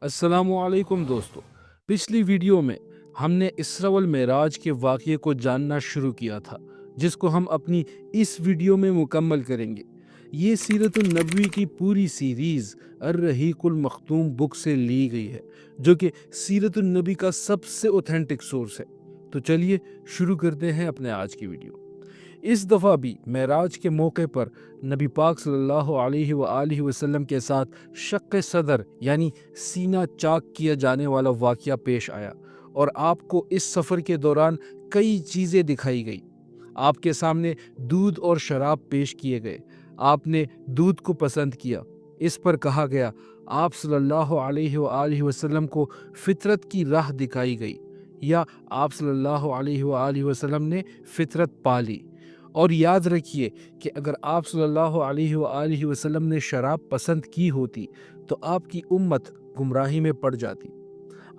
अस्सलामुअलैकुम दोस्तों। पिछली वीडियो में हमने इसरा वल मेराज के वाक़ये को जानना शुरू किया था, जिसको हम अपनी इस वीडियो में मुकम्मल करेंगे। ये सीरतुन नबवी की पूरी सीरीज़ अर्रहीकुल मख्तूम बुक से ली गई है, जो कि सीरतुन नबी का सबसे ऑथेंटिक सोर्स है। तो चलिए शुरू करते हैं अपने आज की वीडियो। इस दफ़ा भी मेराज के मौके पर नबी पाक सल्लल्लाहु अलैहि वसल्लम के साथ शक़ सदर यानी सीना चाक किया जाने वाला वाक़या पेश आया और आपको इस सफ़र के दौरान कई चीज़ें दिखाई गई। आपके सामने दूध और शराब पेश किए गए। आपने दूध को पसंद किया। इस पर कहा गया आप सल्लल्लाहु अलैहि वसल्लम को फितरत की राह दिखाई गई, या आप सल्लल्लाहु अलैहि वसल्लम ने फितरत पा ली। और याद रखिए कि अगर आप सल्लल्लाहु अलैहि वसल्लम ने शराब पसंद की होती तो आपकी उम्मत गुमराही में पड़ जाती।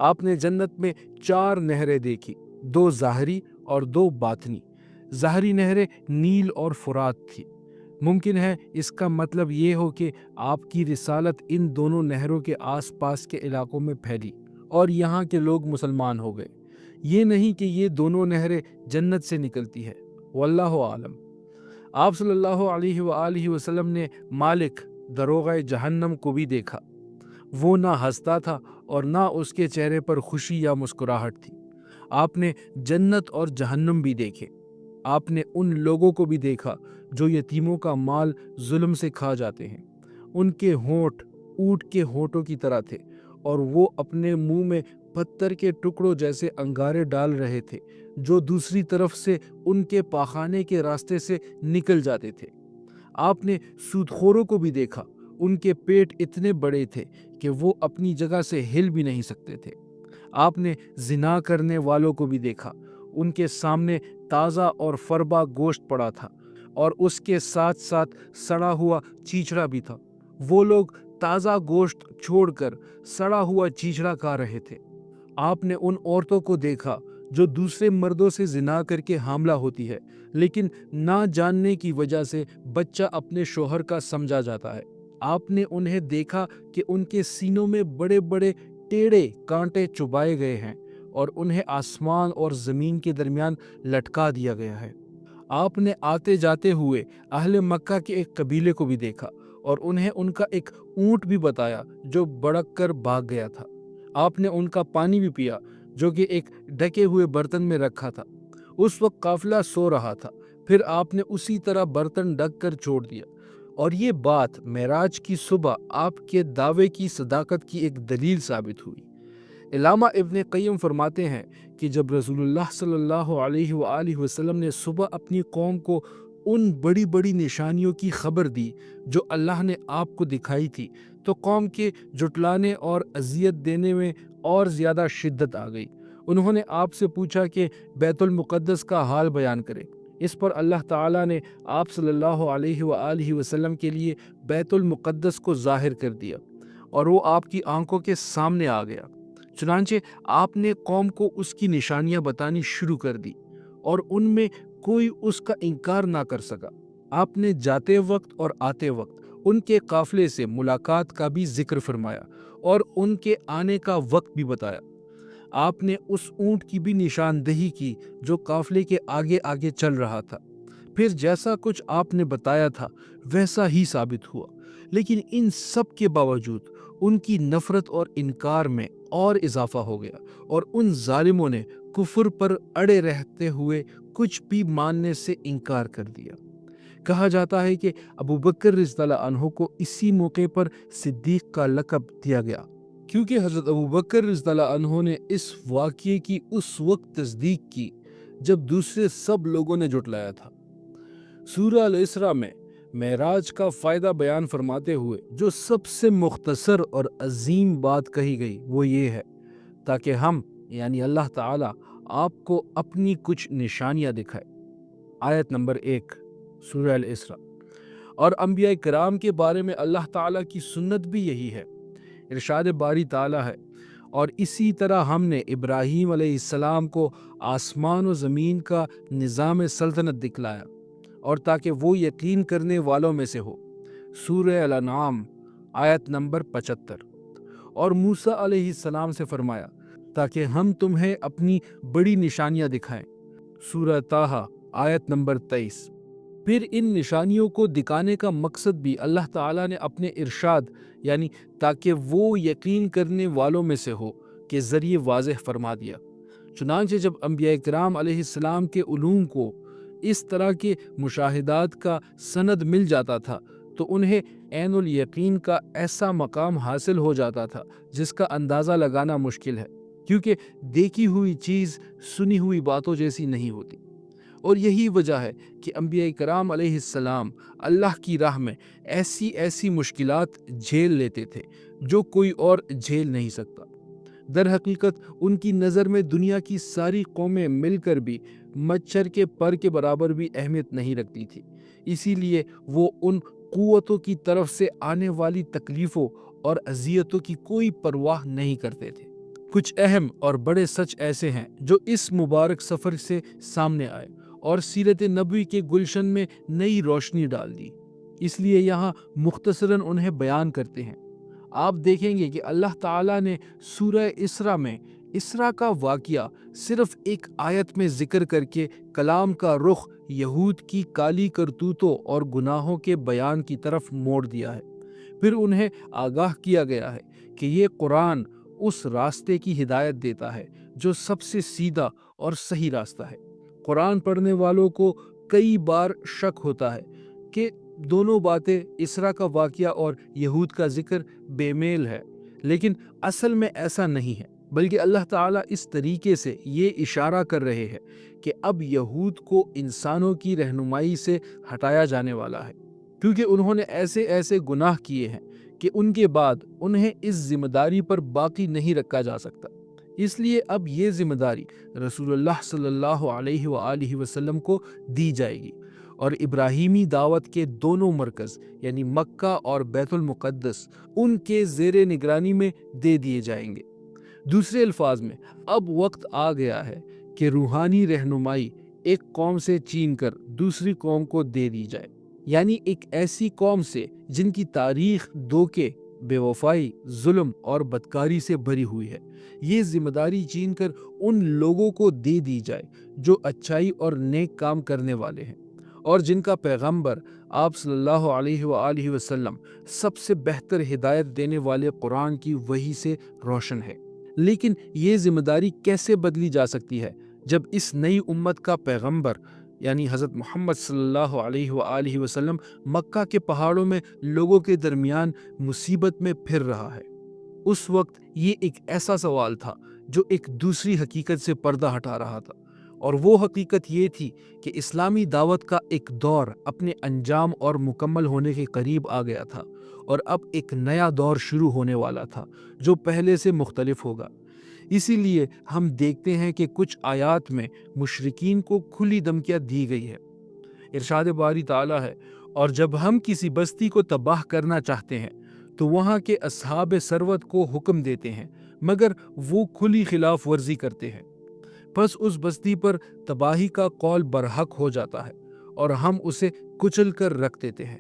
आपने जन्नत में 4 नहरें देखी, 2 ज़ाहरी और 2 बातनी। ज़ाहरी नहरें नील और फुरात थी। मुमकिन है इसका मतलब ये हो कि आपकी रिसालत इन दोनों नहरों के आसपास के इलाकों में फैली और यहाँ के लोग मुसलमान हो गए। ये नहीं कि ये दोनों नहरें जन्नत से निकलती है, वल्लाहु आलम। आप सल्लल्लाहु अलैहि वसल्लम ने मालिक दरोगा जहन्नम को भी देखा। वो ना हंसता था और ना उसके चेहरे पर खुशी या मुस्कुराहट थी। आपने जन्नत और जहन्नम भी देखे। आपने उन लोगों को भी देखा जो यतीमों का माल जुल्म से खा जाते हैं। उनके होंठ ऊँट के होंठों की तरह थे और वो अपने मुंह में पत्थर के टुकड़ों जैसे अंगारे डाल रहे थे, जो दूसरी तरफ से उनके पाखाने के रास्ते से निकल जाते थे। आपने सूदखोरों को भी देखा। उनके पेट इतने बड़े थे कि वो अपनी जगह से हिल भी नहीं सकते थे। आपने जिना करने वालों को भी देखा। उनके सामने ताज़ा और फरबा गोश्त पड़ा था और उसके साथ साथ सड़ा हुआ चीचड़ा भी था। वो लोग ताज़ा गोश्त छोड़कर सड़ा हुआ चीचड़ा खा रहे थे। आपने उन औरतों को देखा जो दूसरे मर्दों से जिना करके हामला होती है, लेकिन ना जानने की वजह से बच्चा अपने शोहर का समझा जाता है। आपने उन्हें देखा कि उनके सीनों में बड़े बड़े टेढ़े कांटे चुभाए गए हैं और उन्हें आसमान और ज़मीन के दरमियान लटका दिया गया है। आपने आते जाते हुए अहले मक्का के एक कबीले को भी देखा और उन्हें उनका एक ऊँट भी बताया जो भड़क कर भाग गया था। आपने उनका पानी भी पिया जो कि एक ढके हुए बर्तन में रखा था। उस वक्त काफिला सो रहा था, फिर आपने उसी तरह बर्तन ढक कर छोड़ दिया। और ये बात मेराज की सुबह आपके दावे की सदाकत की एक दलील साबित हुई। इलामा इब्न क़य्यिम फरमाते हैं कि जब रसूलुल्लाह सल्लल्लाहु अलैहि वसल्लम ने सुबह अपनी कौम को उन बड़ी बड़ी निशानियों की खबर दी जो अल्लाह ने आपको दिखाई थी, तो कौम के जुटलाने और अजियत देने में और ज़्यादा शिद्दत आ गई। उन्होंने आपसे पूछा कि बैतुल मुक़द्दस का हाल बयान करें। इस पर अल्लाह ताला ने आप सल्लल्लाहु अलैहि वसल्लम के लिए बैतुल मुक़द्दस को ज़ाहिर कर दिया और वो आपकी आंखों के सामने आ गया। चुनांचे आपने कौम को उसकी निशानियां बतानी शुरू कर दी और उनमें कोई उसका इनकार ना कर सका। आपने जाते वक्त और आते वक्त उनके काफिले से मुलाकात का भी जिक्र फरमाया और उनके आने का वक्त भी बताया। आपने उस ऊंट की भी निशानदेही की जो काफिले के आगे आगे चल रहा था। फिर जैसा कुछ आपने बताया था वैसा ही साबित हुआ। लेकिन इन सब के बावजूद उनकी नफरत और इनकार में और इजाफा हो गया और उन जालिमों ने कुफर पर अड़े रहते हुए कुछ भी मानने से इनकार कर दिया। कहा जाता है कि अबू बकर रज़ियल्लाहु अन्हु को इसी मौके पर सिद्दीक का लक़ब दिया गया, क्योंकि हज़रत अबू बकर रज़ियल्लाहु अन्हु ने इस वाक़ये की उस वक्त तस्दीक की जब दूसरे सब लोगों ने जुटलाया था। सूरह अल इसरा में मेराज का फ़ायदा बयान फरमाते हुए जो सबसे मुख्तसर और अजीम बात कही गई वो ये है, ताकि हम यानी अल्लाह ताला आपको अपनी कुछ निशानियां दिखाए। आयत नंबर 1 सूरह अल इसरा। और अंबिया किराम के बारे में अल्लाह ताला की सुन्नत भी यही है। इरशाद बारी ताला है, और इसी तरह हमने इब्राहीम अलैहिस्सलाम को आसमान और ज़मीन का निज़ाम सल्तनत दिखलाया, और ताकि वो यकीन करने वालों में से हो। सूरह अल-अनआम आयत नंबर 75। اور موسیٰ علیہ السلام سے فرمایا تاکہ ہم تمہیں اپنی بڑی نشانیاں دکھائیں۔ سورہ طٰہٰ آیت نمبر 23۔ پھر ان نشانیوں کو دکھانے کا مقصد بھی اللہ تعالیٰ نے اپنے ارشاد یعنی تاکہ وہ یقین کرنے والوں میں سے ہو کے ذریعے واضح فرما دیا۔ چنانچہ جب انبیاء کرام علیہ السلام کے علوم کو اس طرح کے مشاہدات کا سند مل جاتا تھا تو انہیں عین الیقین کا ایسا مقام حاصل ہو جاتا تھا جس کا اندازہ لگانا مشکل ہے، کیونکہ دیکھی ہوئی چیز سنی ہوئی باتوں جیسی نہیں ہوتی۔ اور یہی وجہ ہے کہ انبیاء کرام علیہ السلام اللہ کی راہ میں ایسی مشکلات جھیل لیتے تھے جو کوئی اور جھیل نہیں سکتا۔ در حقیقت ان کی نظر میں دنیا کی ساری قومیں مل کر بھی مچھر کے پر کے برابر بھی اہمیت نہیں رکھتی تھی، اسی لیے وہ ان قوتوں کی طرف سے آنے والی تکلیفوں اور اذیتوں کی کوئی پرواہ نہیں کرتے تھے۔ کچھ اہم اور بڑے سچ ایسے ہیں جو اس مبارک سفر سے سامنے آئے اور سیرت نبوی کے گلشن میں نئی روشنی ڈال دی، اس لیے یہاں مختصراً انہیں بیان کرتے ہیں۔ آپ دیکھیں گے کہ اللہ تعالیٰ نے سورہ اسراء میں اسراء کا واقعہ صرف ایک آیت میں ذکر کر کے کلام کا رخ یہود کی کالی کرتوتوں اور گناہوں کے بیان کی طرف موڑ دیا ہے۔ پھر انہیں آگاہ کیا گیا ہے کہ یہ قرآن اس راستے کی ہدایت دیتا ہے جو سب سے سیدھا اور صحیح راستہ ہے۔ قرآن پڑھنے والوں کو کئی بار شک ہوتا ہے کہ دونوں باتیں اسراء کا واقعہ اور یہود کا ذکر بے میل ہے، لیکن اصل میں ایسا نہیں ہے، بلکہ اللہ تعالیٰ اس طریقے سے یہ اشارہ کر رہے ہیں کہ اب یہود کو انسانوں کی رہنمائی سے ہٹایا جانے والا ہے، کیونکہ انہوں نے ایسے گناہ کیے ہیں کہ ان کے بعد انہیں اس ذمہ داری پر باقی نہیں رکھا جا سکتا۔ اس لیے اب یہ ذمہ داری رسول اللہ صلی اللہ علیہ وآلہ وسلم کو دی جائے گی اور ابراہیمی دعوت کے دونوں مرکز یعنی مکہ اور بیت المقدس ان کے زیر نگرانی میں دے دیے جائیں گے۔ دوسرے الفاظ میں اب وقت آ گیا ہے کہ روحانی رہنمائی ایک قوم سے چھین کر دوسری قوم کو دے دی جائے، یعنی ایک ایسی قوم سے جن کی تاریخ دھوکے، بے وفائی، ظلم اور بدکاری سے بھری ہوئی ہے۔ یہ ذمہ داری چھین کر ان لوگوں کو دے دی جائے جو اچھائی اور نیک کام کرنے والے ہیں اور جن کا پیغمبر آپ صلی اللہ علیہ وآلہ وسلم سب سے بہتر ہدایت دینے والے قرآن کی وحی سے روشن ہے۔ لیکن یہ ذمہ داری کیسے بدلی جا سکتی ہے جب اس نئی امت کا پیغمبر یعنی حضرت محمد صلی اللہ علیہ وآلہ وسلم مکہ کے پہاڑوں میں لوگوں کے درمیان مصیبت میں پھر رہا ہے؟ اس وقت یہ ایک ایسا سوال تھا جو ایک دوسری حقیقت سے پردہ ہٹا رہا تھا، اور وہ حقیقت یہ تھی کہ اسلامی دعوت کا ایک دور اپنے انجام اور مکمل ہونے کے قریب آ گیا تھا، اور اب ایک نیا دور شروع ہونے والا تھا جو پہلے سے مختلف ہوگا۔ اسی لیے ہم دیکھتے ہیں کہ کچھ آیات میں مشرکین کو کھلی دھمکیاں دی گئی ہے۔ ارشاد باری تعالیٰ ہے، اور جب ہم کسی بستی کو تباہ کرنا چاہتے ہیں تو وہاں کے اصحاب ثروت کو حکم دیتے ہیں، مگر وہ کھلی خلاف ورزی کرتے ہیں، پس اس بستی پر تباہی کا قول برحق ہو جاتا ہے اور ہم اسے کچل کر رکھ دیتے ہیں۔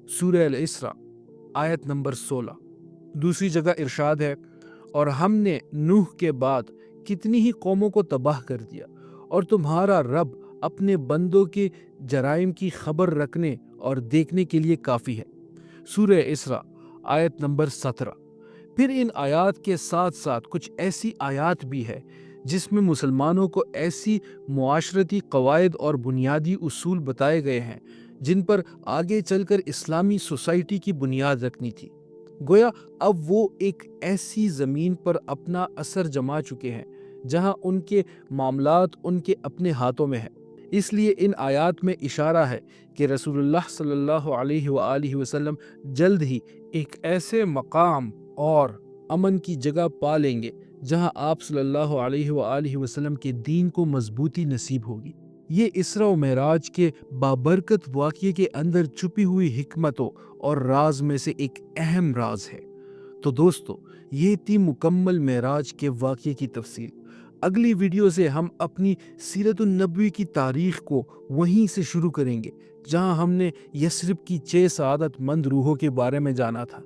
سورہ الاسراء آیت نمبر 16۔ دوسری جگہ ارشاد ہے، اور ہم نے نوح کے بعد کتنی ہی قوموں کو تباہ کر دیا، اور تمہارا رب اپنے بندوں کے جرائم کی خبر رکھنے اور دیکھنے کے لیے کافی ہے۔ سورہ اسراء آیت نمبر 17۔ پھر ان آیات کے ساتھ ساتھ کچھ ایسی آیات بھی ہے جس میں مسلمانوں کو ایسی معاشرتی قواعد اور بنیادی اصول بتائے گئے ہیں جن پر آگے چل کر اسلامی سوسائٹی کی بنیاد رکھنی تھی۔ گویا اب وہ ایک ایسی زمین پر اپنا اثر جما چکے ہیں جہاں ان کے معاملات ان کے اپنے ہاتھوں میں ہیں۔ اس لیے ان آیات میں اشارہ ہے کہ رسول اللہ صلی اللہ علیہ وآلہ وسلم جلد ہی ایک ایسے مقام اور امن کی جگہ پا لیں گے جہاں آپ صلی اللہ علیہ وآلہ وسلم کے دین کو مضبوطی نصیب ہوگی۔ یہ اسراء و معراج کے بابرکت واقعے کے اندر چھپی ہوئی حکمتوں اور راز میں سے ایک اہم راز ہے۔ تو دوستو، یہ تھی مکمل معراج کے واقعے کی تفصیل۔ اگلی ویڈیو سے ہم اپنی سیرت النبوی کی تاریخ کو وہیں سے شروع کریں گے جہاں ہم نے یثرب کی 6 سعادت مند روحوں کے بارے میں جانا تھا۔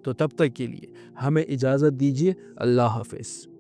تو تب تک کے لیے ہمیں اجازت دیجیے۔ اللہ حافظ۔